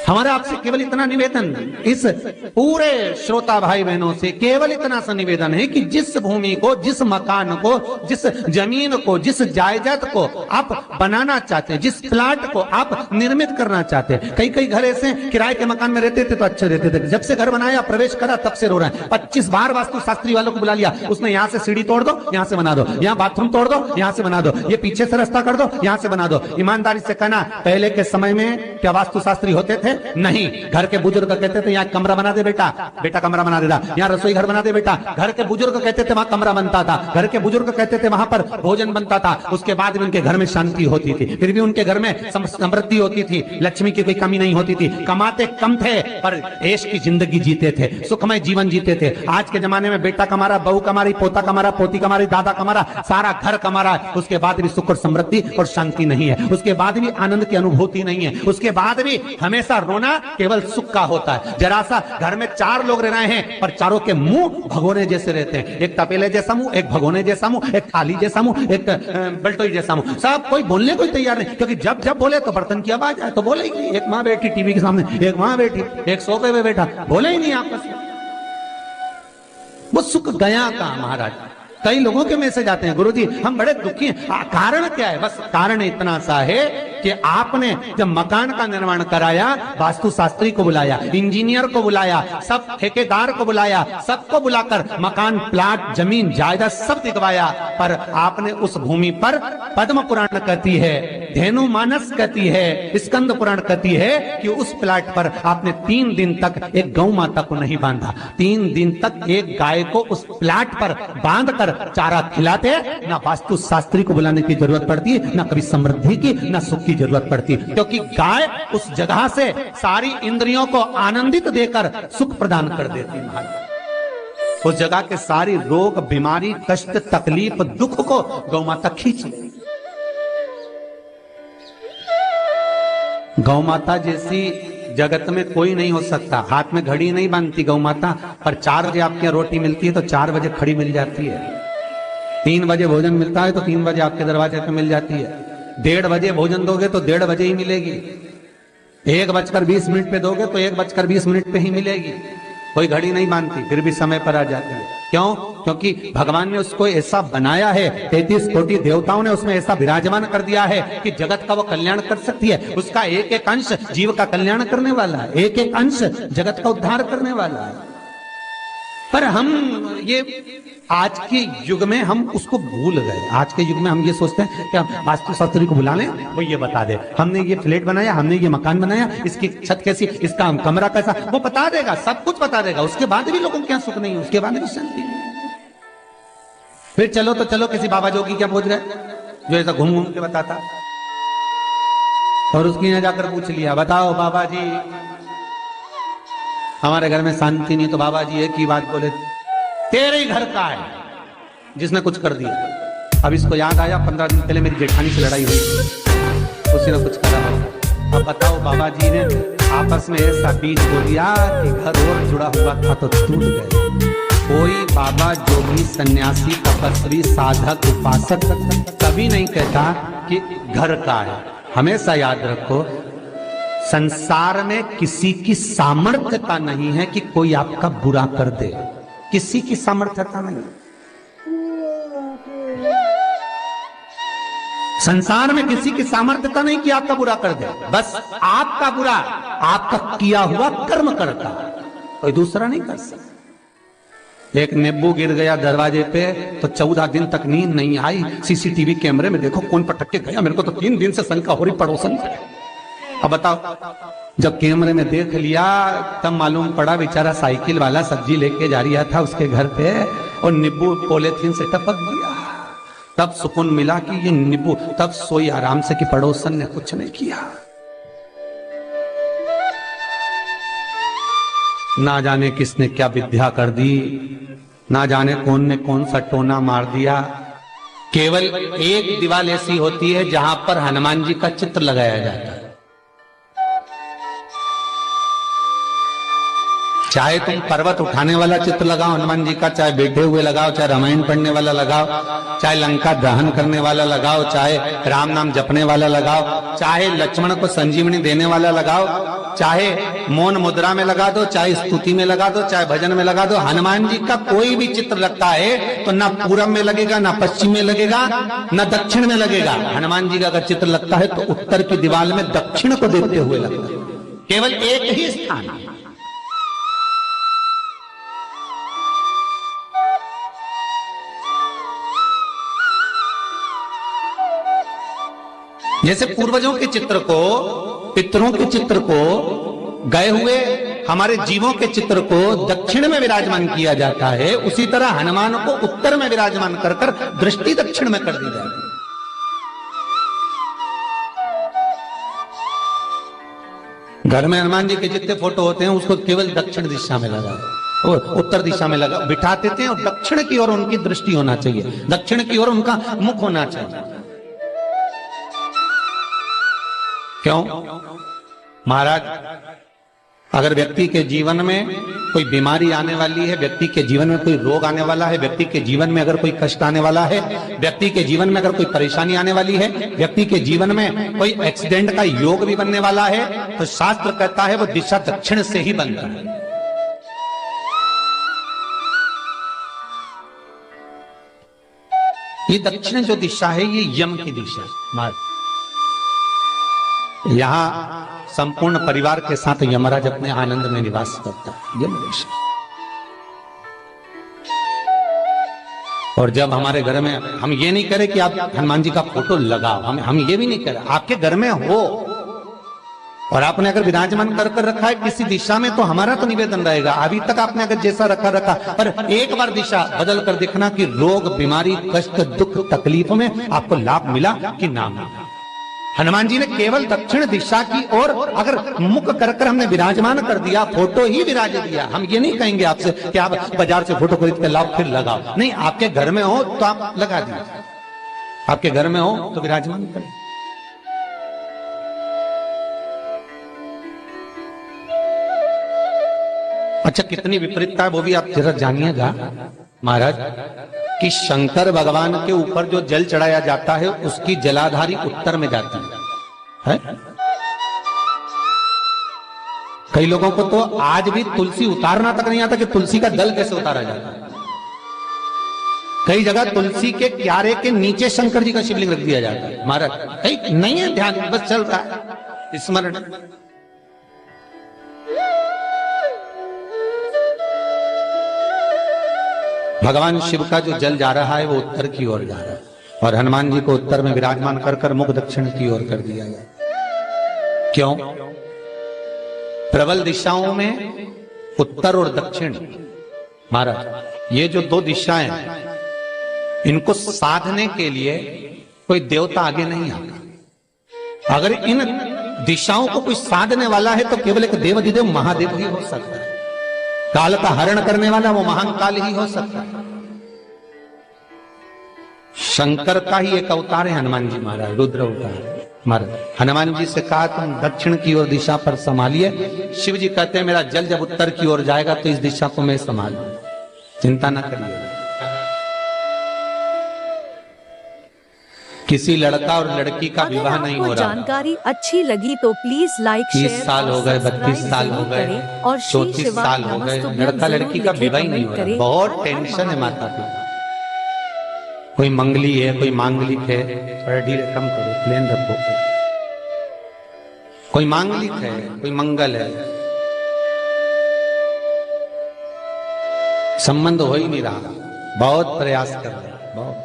हमारे आपसे केवल इतना निवेदन, इस पूरे श्रोता भाई बहनों से केवल इतना सा निवेदन है कि जिस भूमि को, जिस मकान को, जिस जमीन को, जिस जायदाद को आप बनाना चाहते हैं, जिस प्लाट को आप निर्मित करना चाहते हैं, कई कई घर ऐसे किराए के मकान में रहते थे तो अच्छे रहते थे, जब से घर बनाया प्रवेश करा तब से रो रहे हैं। 25 बार वास्तु शास्त्री वालों को बुला लिया, उसने यहाँ से सीढ़ी तोड़ दो, यहाँ से बना दो, यहाँ बाथरूम तोड़ दो, यहाँ से बना दो, ये पीछे से रास्ता कर दो, यहाँ से बना दो। ईमानदारी से कहना, पहले के समय में क्या वास्तु शास्त्री होते थे? नहीं। घर के बुजुर्ग कहते थे यहाँ कमरा बना दे बेटा, बेटा कमरा बना देता, यहाँ रसोई घर बना दे बेटा, घर के बुजुर्ग कहते थे वहां कमरा बनता था, घर के बुजुर्ग कहते थे वहां पर भोजन बनता था, उसके बाद भी उनके घर में शांति होती थी, फिर भी उनके घर में समृद्धि होती थी, लक्ष्मी की कोई कमी नहीं होती थी, कमाते कम थे पर ऐश की जिंदगी जीते थे, सुखमय जीवन जीते थे। आज के जमाने में बेटा कमा रहा, बहू कमा रही, पोता कमा रहा, पोती कमा रही, दादा कमा रहा, सारा घर कमा रहा है, उसके बाद भी सुख और समृद्धि और शांति नहीं है, उसके बाद भी आनंद की अनुभूति नहीं है, उसके बाद भी हमेशा रोना केवल सुख का होता है। जरा सा घर में 4 लोग रह रहे हैं पर चारों के मुंह भगोने जैसे रहते हैं, एक तपेले जैसा मुंह, एक भगोने जैसा मुंह, एक थाली जैसा मुंह, एक बल्टोई जैसा मुंह, सब कोई बोलने को तैयार नहीं, क्योंकि जब जब बोले तो बर्तन की आवाज आए तो बोले ही नहीं। एक माँ बैठी टीवी के सामने, एक माँ बैठी एक सोफे पे बैठा, बोले ही नहीं आपस में। वो सुख गया का महाराज। कई लोगों के मैसेज आते हैं, गुरुजी हम बड़े दुखी हैं, कारण क्या है? बस कारण इतना सा है कि आपने जब मकान का निर्माण कराया, वास्तु शास्त्री को बुलाया, इंजीनियर को बुलाया, सब ठेकेदार को बुलाया, सबको बुलाकर मकान, प्लाट, जमीन, जायदाद सब दिखवाया, पर आपने उस भूमि पर पद्म पुराण कहती है, धेनु मानस कहती है, स्कंद पुराण कहती है कि उस प्लाट पर आपने 3 दिन तक एक गौ माता को नहीं बांधा, 3 दिन तक एक गाय को उस प्लाट पर बांधकर चारा खिलाते, ना वास्तु शास्त्री को बुलाने की जरूरत पड़ती, ना कभी समृद्धि की, ना सुख की जरूरत पड़ती, क्योंकि गाय उस जगह से सारी इंद्रियों को आनंदित देकर सुख प्रदान कर देती है। उस जगह के सारी रोग, बीमारी, कष्ट, तकलीफ, दुख को गौ माता खींच ले। गौ माता जैसी जगत में कोई नहीं हो सकता। हाथ में घड़ी नहीं बांधती गौ माता, पर 4 बजे आपके रोटी मिलती है तो 4 बजे खड़ी मिल जाती है, 3 बजे भोजन मिलता है तो 3 बजे आपके दरवाजे पे मिल जाती है, 1:30 बजे भोजन दोगे तो 1:30 बजे ही मिलेगी, 1:20 पे दोगे तो 1:20 पे ही मिलेगी। कोई घड़ी नहीं बांधती, फिर भी समय पर आ जाती है। क्यों? क्योंकि भगवान ने उसको ऐसा बनाया है, 33 कोटि देवताओं ने उसमें ऐसा विराजमान कर दिया है कि जगत का वो कल्याण कर सकती है। उसका एक एक अंश जीव का कल्याण करने वाला है, एक एक अंश जगत का उद्धार करने वाला है। पर हम ये आज के युग में हम उसको भूल गए। आज के युग में हम ये सोचते हैं कि हम वास्तु शास्त्री को बुला लें, वो ये बता दे, हमने ये फ्लैट बनाया, हमने ये मकान बनाया, इसकी छत कैसी, इसका कमरा कैसा, वो बता देगा, सब कुछ बता देगा। उसके बाद भी लोगों को क्या सुख नहीं, उसके बाद भी शांति नहीं। फिर चलो तो चलो किसी बाबा जोगी क्या पहुंच गए जो ऐसा घूम घूम के बताता, और उसकी यहाँ जाकर पूछ लिया, बताओ बाबा जी हमारे घर में शांति नहीं, तो बाबा जी एक ही बात बोले, तेरे ही घर का है जिसने कुछ कर दिया। अब इसको याद आया 15 दिन पहले मेरी जेठानी से लड़ाई हुई, उसी ने कुछ करा होगा। अब बताओ बाबा जी ने आपस में ऐसा बीज बो दिया कि घर और जुड़ा हुआ था तो टूट गए। कोई बाबा जोगी सन्यासी तपस्वी साधक उपासक कभी नहीं कहता कि घर का है। हमेशा याद रखो, संसार में किसी की सामर्थ्यता नहीं है कि कोई आपका बुरा कर दे, किसी की सामर्थ्यता नहीं। संसार में किसी की सामर्थ्यता नहीं कि आपका बुरा कर दे, बस आपका बुरा आपका किया हुआ कर्म करता, कोई दूसरा नहीं कर सकता। एक नींबू गिर गया दरवाजे पे तो 14 दिन तक नींद नहीं आई, सीसीटीवी कैमरे में देखो कौन पटक के गया, मेरे को तो 3 दिन से शंका हो रही पड़ोसन से। अब बताओ, जब कैमरे में देख लिया तब मालूम पड़ा बेचारा साइकिल वाला सब्जी लेके जा रहा था उसके घर पे और नींबू पॉलीथीन से टपक गया। तब सुकून मिला कि ये नींबू, तब सोई आराम से कि पड़ोसन ने कुछ नहीं किया। ना जाने किसने क्या विद्या कर दी, ना जाने कौन ने कौन सा टोना मार दिया। केवल एक दीवार ऐसी होती है जहां पर हनुमान जी का चित्र लगाया जाता है। चाहे तुम पर्वत उठाने वाला चित्र लगाओ हनुमान जी का, चाहे बैठे हुए लगाओ, चाहे रामायण पढ़ने वाला लगाओ, चाहे लंका दहन करने वाला लगाओ, चाहे राम नाम जपने वाला लगाओ, चाहे लक्ष्मण को संजीवनी देने वाला लगाओ, चाहे मौन मुद्रा में लगा दो, चाहे स्तुति में लगा दो, चाहे भजन में लगा दो। हनुमान जी का कोई भी चित्र लगता है तो ना पूरब में लगेगा, ना पश्चिम में लगेगा, ना दक्षिण में लगेगा। हनुमान जी का अगर चित्र लगता है तो उत्तर की दीवार में दक्षिण को देखते हुए लगता है, केवल एक ही स्थान। जैसे पूर्वजों के चित्र को, पितरों के चित्र को, गए हुए हमारे जीवों के चित्र को दक्षिण में विराजमान किया जाता है, उसी तरह हनुमान को उत्तर में विराजमान कर कर दृष्टि दक्षिण में कर दी जाती है। घर में हनुमान जी के जितने फोटो होते हैं उसको केवल दक्षिण दिशा में लगा, उत्तर दिशा में लगा बिठा देते हैं, और दक्षिण की ओर उनकी दृष्टि होना चाहिए, दक्षिण की ओर उनका मुख होना चाहिए। क्यों? महाराज, अगर व्यक्ति के जीवन में कोई बीमारी आने वाली है, व्यक्ति के जीवन में कोई रोग आने वाला है, व्यक्ति के जीवन में अगर कोई कष्ट आने वाला है, व्यक्ति के जीवन में अगर कोई परेशानी आने वाली है, व्यक्ति के जीवन में कोई एक्सीडेंट का योग भी बनने वाला है, तो शास्त्र कहता है वो दिशा दक्षिण से ही बनता है। ये दक्षिण जो दिशा है ये यम की दिशा है। यहां संपूर्ण परिवार के साथ यमराज अपने आनंद में निवास करता है, यम दिशा। और जब हमारे घर में, हम ये नहीं करें कि आप हनुमान जी का फोटो लगाओ, हम ये भी नहीं करें, आपके घर में हो और आपने अगर विराजमान कर कर रखा है किसी दिशा में, तो हमारा तो निवेदन रहेगा, अभी तक आपने अगर जैसा रखा, पर एक बार दिशा बदल कर देखना कि रोग, बीमारी, कष्ट, दुख, तकलीफ में आपको लाभ मिला कि ना मिला। हनुमान जी ने केवल दक्षिण दिशा की ओर अगर मुख कर कर हमने विराजमान कर दिया, फोटो ही विराज दिया। हम ये नहीं कहेंगे आपसे कि आप बाजार से फोटो खरीद कर लाओ फिर लगाओ, नहीं, आपके घर में हो तो आप लगा दीजिए, आपके घर में हो तो विराजमान करें। अच्छा, कितनी विपरीतता है वो भी आप जरा जानिएगा महाराज, कि शंकर भगवान के ऊपर जो जल चढ़ाया जाता है उसकी जलाधारी उत्तर में जाती है। कई लोगों को तो आज भी तुलसी उतारना तक नहीं आता कि तुलसी का दल कैसे उतारा जाता है। कई जगह तुलसी के क्यारे के नीचे शंकर जी का शिवलिंग रख दिया जाता है। महाराज कई नहीं है ध्यान, बस चल रहा है स्मरण। भगवान शिव का जो जल जा रहा है वो उत्तर की ओर जा रहा है, और हनुमान जी को उत्तर में विराजमान कर कर मुख दक्षिण की ओर कर दिया गया। क्यों? प्रबल दिशाओं में उत्तर और दक्षिण, महाराज ये जो दो दिशाएं, इनको साधने के लिए कोई देवता आगे नहीं आता। अगर इन दिशाओं को कोई साधने वाला है तो केवल एक देवाधिदेव महादेव ही हो सकता है। काल का हरण करने वाला वो महान काल ही हो सकता है। शंकर का ही एक अवतार है हनुमान जी महाराज, रुद्र अवतार महाराज। हनुमान जी से कहा तुम दक्षिण की ओर दिशा पर संभालिए, शिव जी कहते हैं मेरा जल जब उत्तर की ओर जाएगा तो इस दिशा को मैं संभालूं, चिंता ना करिए। किसी लड़का और लड़की का विवाह नहीं हो रहा। जानकारी अच्छी लगी तो प्लीज लाइक, 30 साल हो गए, 32 साल हो गए, 34 साल हो गए, लड़का लड़की का विवाह ही नहीं हो रहा। बहुत टेंशन है माता पिता। कोई मंगली है, कोई मांगलिक है, थोड़ा ढीले कम करो, प्लेन रखो। कोई मांगलिक है, कोई मंगल है, संबंध हो ही नहीं रहा। बहुत प्रयास कर रहे हैं, बहुत।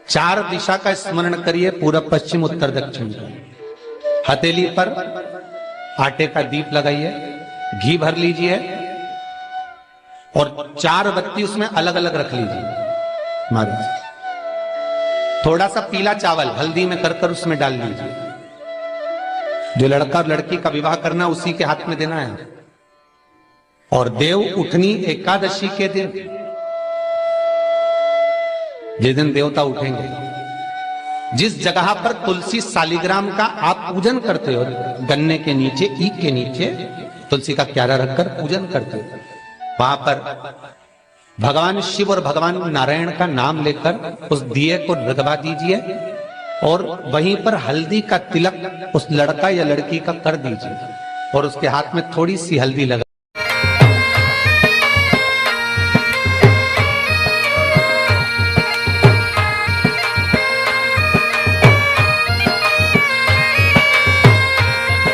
4 दिशा का स्मरण करिए, पूरब पश्चिम उत्तर दक्षिण का। हथेली पर आटे का दीप लगाइए, घी भर लीजिए और 4 बत्ती उसमें अलग अलग रख लीजिए महाराज। थोड़ा सा पीला चावल हल्दी में कर उसमें डाल लीजिए। जो लड़का और लड़की का विवाह करना उसी के हाथ में देना है। और देव उठनी एकादशी के दिन, जिस दिन देवता उठेंगे, जिस जगह पर तुलसी शालिग्राम का आप पूजन करते हो, गन्ने के नीचे, ईख के नीचे तुलसी का क्यारा रखकर पूजन करते हैं। वहां पर भगवान शिव और भगवान नारायण का नाम लेकर उस दिए को रगवा दीजिए और वहीं पर हल्दी का तिलक उस लड़का या लड़की का कर दीजिए और उसके हाथ में थोड़ी सी हल्दी लगा